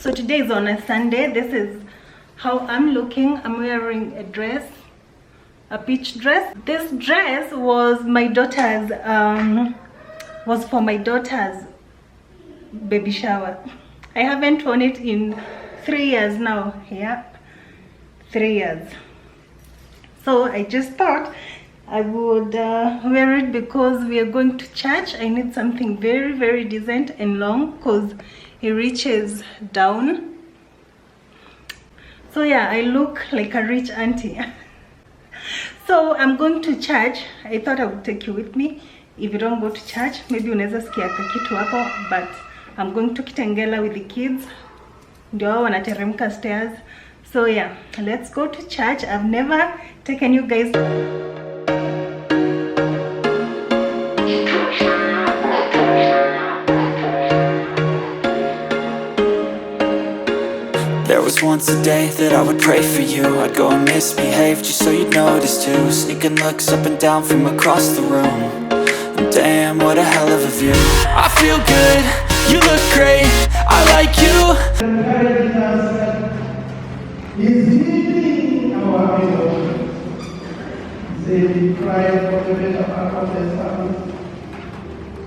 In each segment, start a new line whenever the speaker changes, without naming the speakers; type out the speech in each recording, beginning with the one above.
So today is on a Sunday. This is how I'm looking. I'm wearing a dress, a peach dress. This dress was my daughter's, was for my daughter's baby shower. I haven't worn it in 3 years now. Yeah, 3 years. So I just thought I would wear it because we are going to church. I need something very, very decent and long because it reaches down. So yeah, I look like a rich auntie. So I'm going to church. I thought I would take you with me. If you don't go to church, maybe unaweza sikia kitu hapo, but I'm going to Kitengela with the kids. Ndio wao wanateremka stairs. So yeah, let's go to church. I've never taken you guys.
There was once a day that I would pray for you. I'd go and misbehave just so you'd notice too. Sneaking looks up and down from across the room. And damn, what a hell of a view. I feel good, you look great, I like you.
He's healing our emotions. Say we cry for the better part of the service.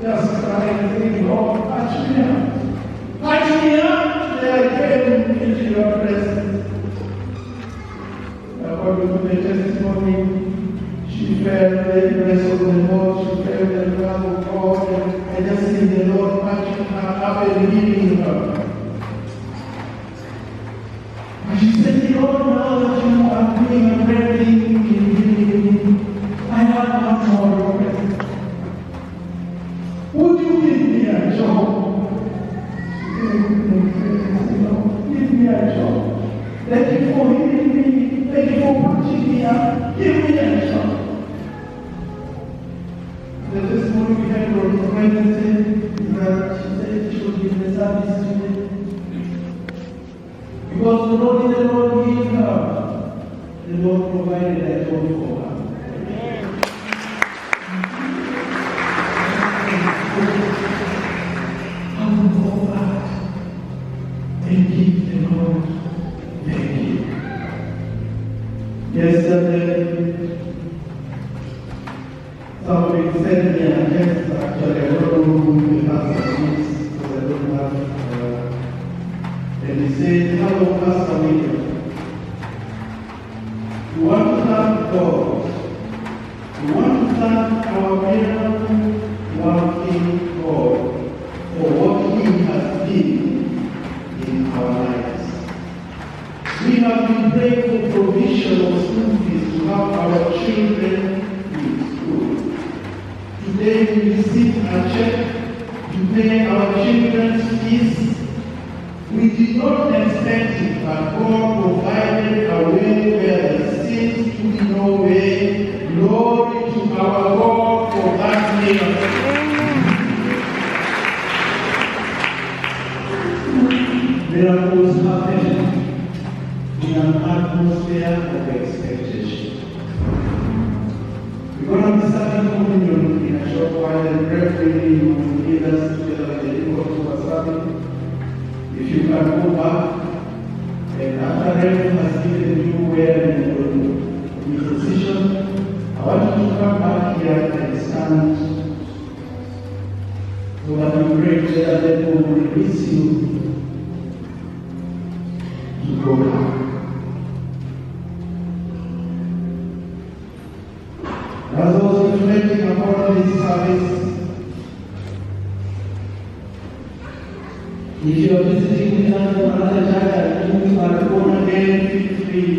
Just cry and say, Lord, touch me up. Touch me up. They came into your presence. According to the testimony, she felt the grace of the Lord, she felt the love of God, and just see the Lord touching her up and healing her. She said, Lord, now that you are doing a great thing in me, I have much more request. Would you give me a job? Give me a job. Thank you for healing me. Thank you for punching me up. Give me a job. The testimony we had on Wednesday is that she said she would give the service today. Because the Lord gave her, the Lord provided a job for her. I will go back and give the Lord thank you. Yesterday, somebody sent me a text. Actually, I don't know who the pastor is because I don't have. And he said, hello, Pastor William. We want to thank God. We want to thank our miracle working God for what He has done in our lives. We have been praying for provision of school fees to have our children in school. Today we received a check to pay our children's fees. We did not expect it, but God provided a way where there seems to be no way. Glory to our God for that miracle. Miracles happen in an atmosphere of expectation. We're going to be starting communion in a short while, and referee will lead us together with the people who are serving. If you can go back, and after Reverend has given you where you will be positioned, I want you to come back here and stand so that we pray together that we will release you to go back. As I was reflecting upon this service, if you are visiting with us from another church and you are born again, feel free.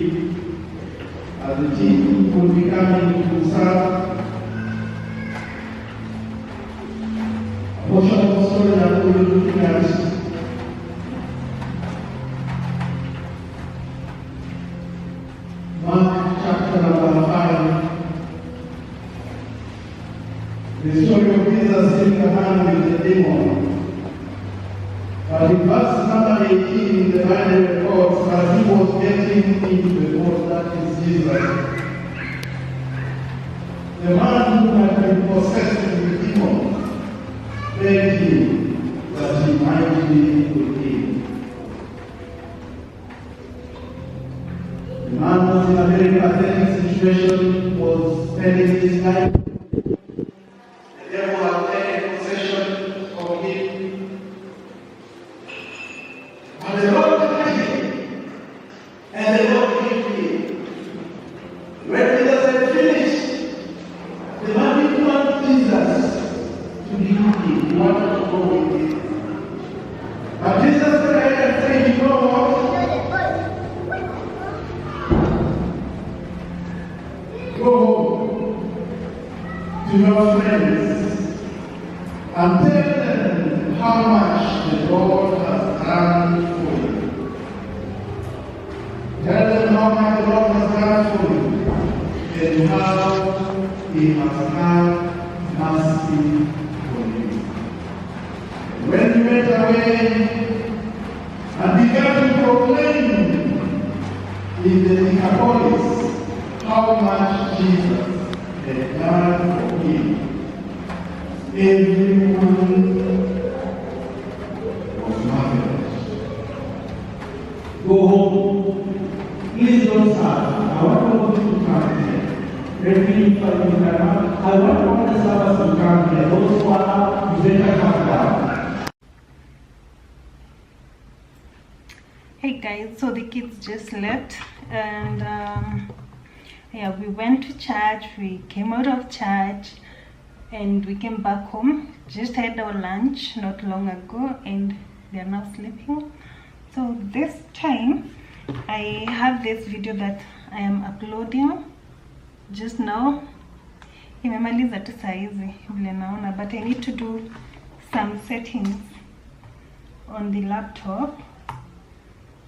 As the team will be coming to serve. A portion of the story that we will be looking at. Mark chapter number 5. The story of Jesus in the hand with the demon. But in verse number 18, the Bible records that he was getting into the boat, that is Jesus. The man who had been possessed with the demon begged him that he might be with him. The man was in a very pathetic situation, was spending his life. The devil had taken possession of him. But the Lord delivered him, and the Lord gave him. When Jesus had finished, the man didn't want Jesus to be with him. He wanted to go with him. But Jesus prayed and said, you know what? Go home to your friends and tell them how much the Lord has done for you. Tell them how much the Lord has done for you and how He has had mercy on you. When you went away and began to proclaim in the Decapolis how much Jesus had done for him, everyone was marveled. Go home. Please don't start. I want you to come here. Every time I want all the servers to come here. Those who are up, you better come down.
Hey guys, so the kids just left, and yeah, we went to church, we came out of church, and we came back home. Just had our lunch not long ago, and they are now sleeping. So this time I have this video that I am uploading just now. Imemaliza tu saizi vile naona, but I need to do some settings on the laptop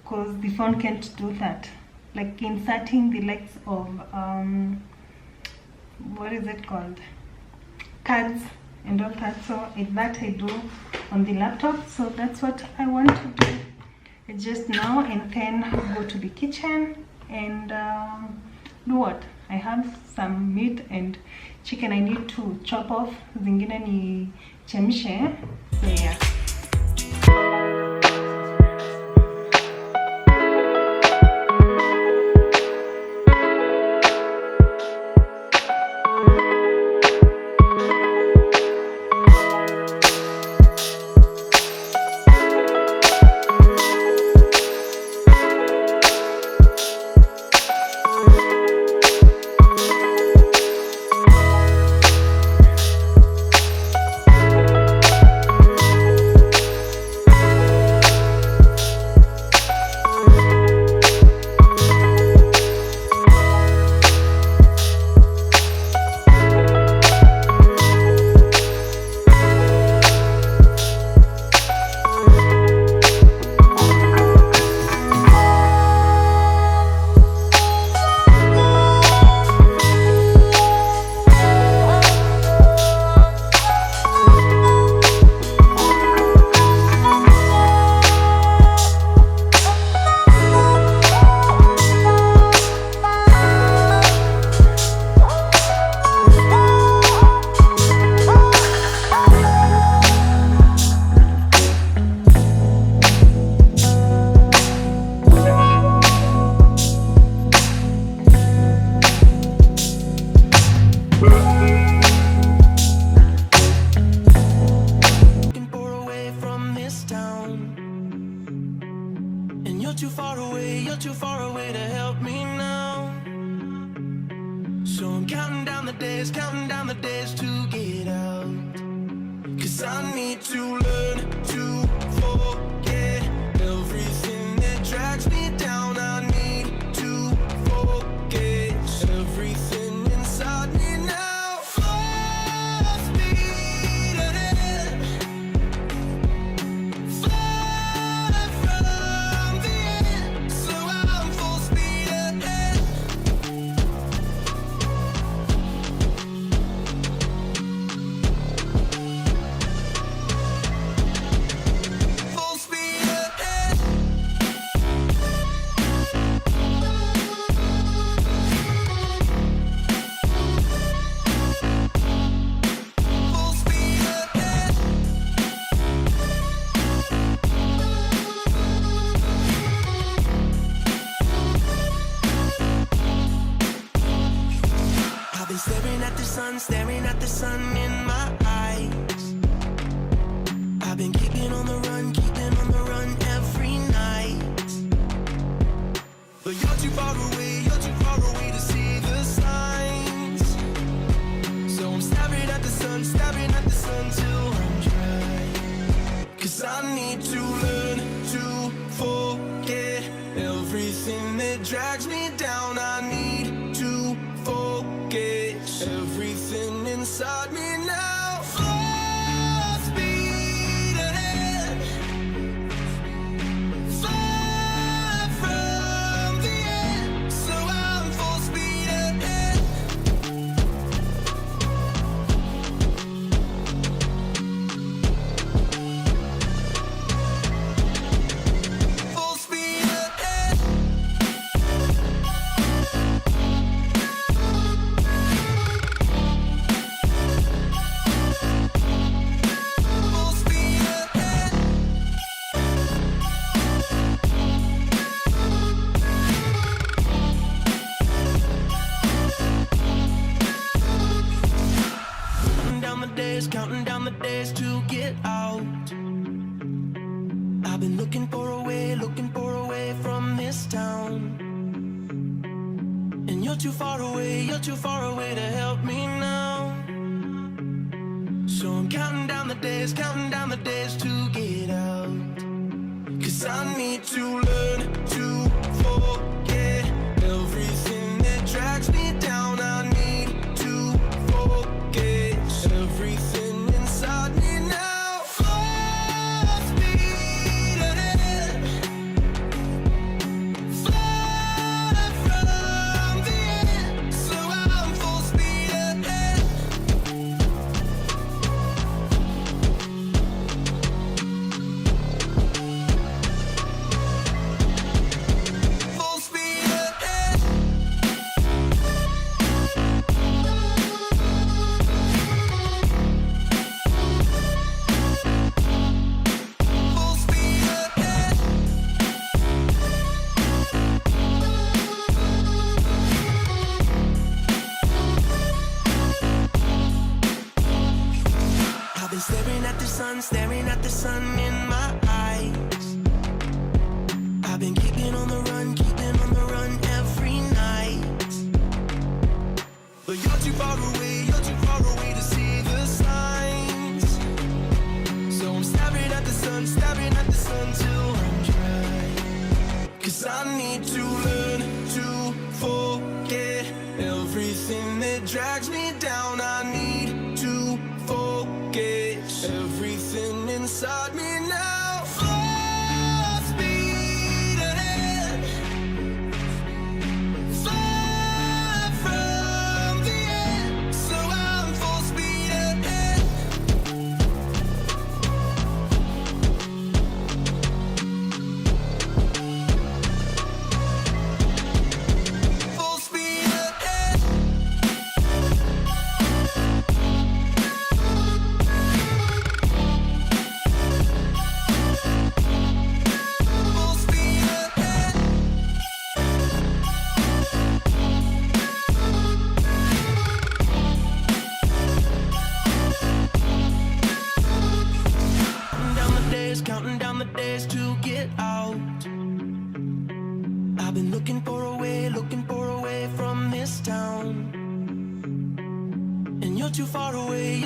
because the phone can't do that, like inserting the likes of what is it called, cards and all that. So that I do on the laptop, so that's what I want to do just now, and then go to the kitchen and do what I have some meat and chicken I need to chop off, zingine ni chemshe. So yeah.
too far away to help me now. So I'm counting down the days to get out. 'Cause I need to learn to forget everything that drags me down. I need to forget everything inside me now. Full speed ahead, fly from the end. So I'm full speed ahead. sun, staring at the sun in my eyes. I've been keeping on the run every night. But you're too far away to see the signs. So I'm staring at the sun till I'm dry. 'Cause I need to learn to forget everything that drags me down. I need to forget everything inside me now. Full speed ahead, far from the end. So I'm full speed ahead. Full speed ahead. Full speed ahead. Counting down the days to get out. I've been looking for a way from this town. And you're too far away to help me now. So I'm counting down the days to get out. 'Cause I need to learn to forget everything that drags me down. I need to forget everything inside me now. Full speed ahead, far from the end. So I'm full speed ahead. Full speed ahead. Full speed ahead. I've been staring at the sun in my eyes. I've been keeping on the run every night. But you're too far away to see the signs. So I'm staring at the sun till I'm dry. 'Cause I need to learn to forget everything that drags me down. I need to forget everything inside me now. Full speed ahead, far from the end. So I'm full speed ahead. Full speed ahead. Full speed ahead. Counting down the days to get out. I've been looking for a way from this town. And you're too far away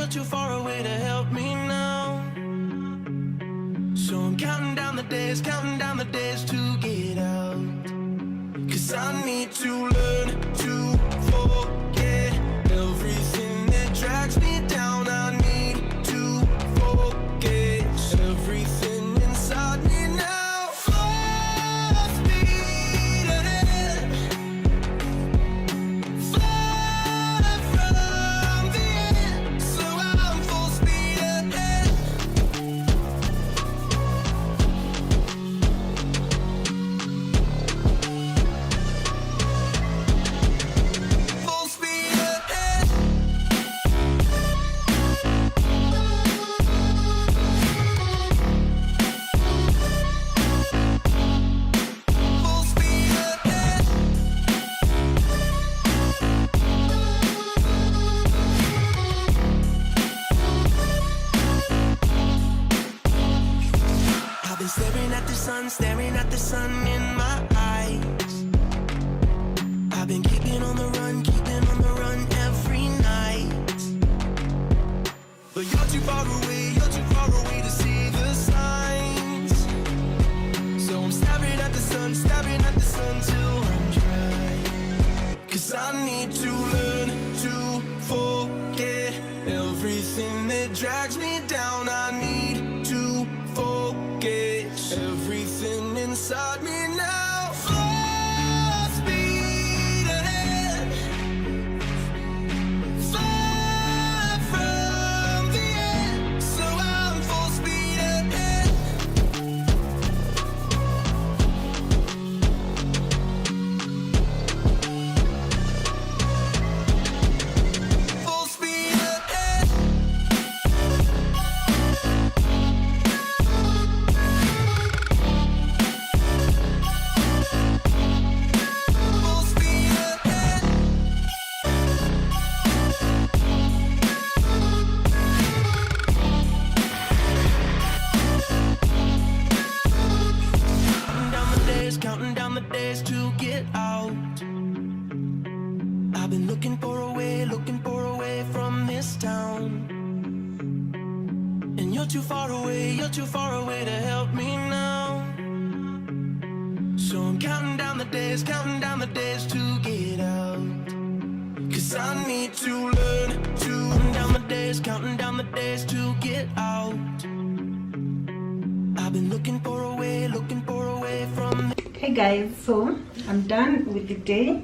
to help me now. So I'm counting down the days to get out. 'Cause I need to learn to forget everything that drags me down. I need to forget everything inside me now. Full speed ahead, far from the end. So I'm full speed ahead. 'cause I need to learn to forget everything that drags me down. I need to focus everything inside me now. Full speed ahead, far from the end, so I'm full speed ahead. Full speed ahead. Full speed ahead. Counting down the days to get out. I've been looking for a way from this town. And you're too far away to help me now. So I'm counting down the days to get out. 'Cause I need to learn to counting down the days to get out. I've been looking for a way from.
Hey guys, so I'm done with the day.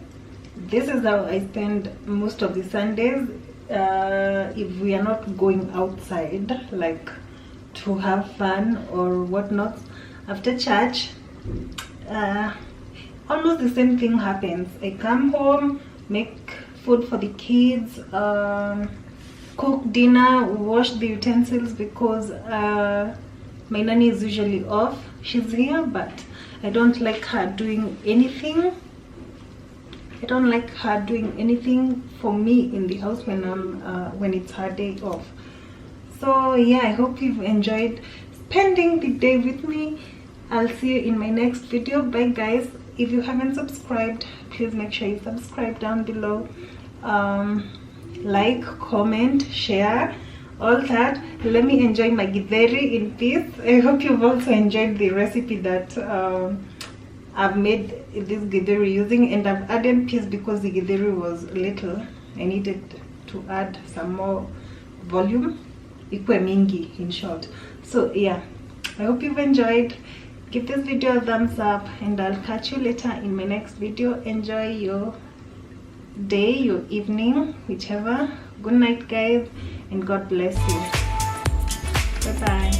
This is how I spend most of the Sundays if we are not going outside, like to have fun or whatnot. After church, almost the same thing happens. I come home, make food for the kids, cook dinner, wash the utensils, because my nanny is usually off. She's here, but I don't like her doing anything. I don't like her doing anything for me in the house when it's her day off. So yeah, I hope you've enjoyed spending the day with me. I'll see you in my next video. Bye guys. If you haven't subscribed, please make sure you subscribe down below. Like, comment, share, all that. Let me enjoy my githeri in peace. I hope you've also enjoyed the recipe that I've made this githeri using, and I've added peas because the githeri was little. I needed to add some more volume, ikwe mingi in short. So yeah, I hope you've enjoyed. Give this video a thumbs up, and I'll catch you later in my next video. Enjoy your day, your evening, whichever. Good night guys, and God bless you. Bye bye.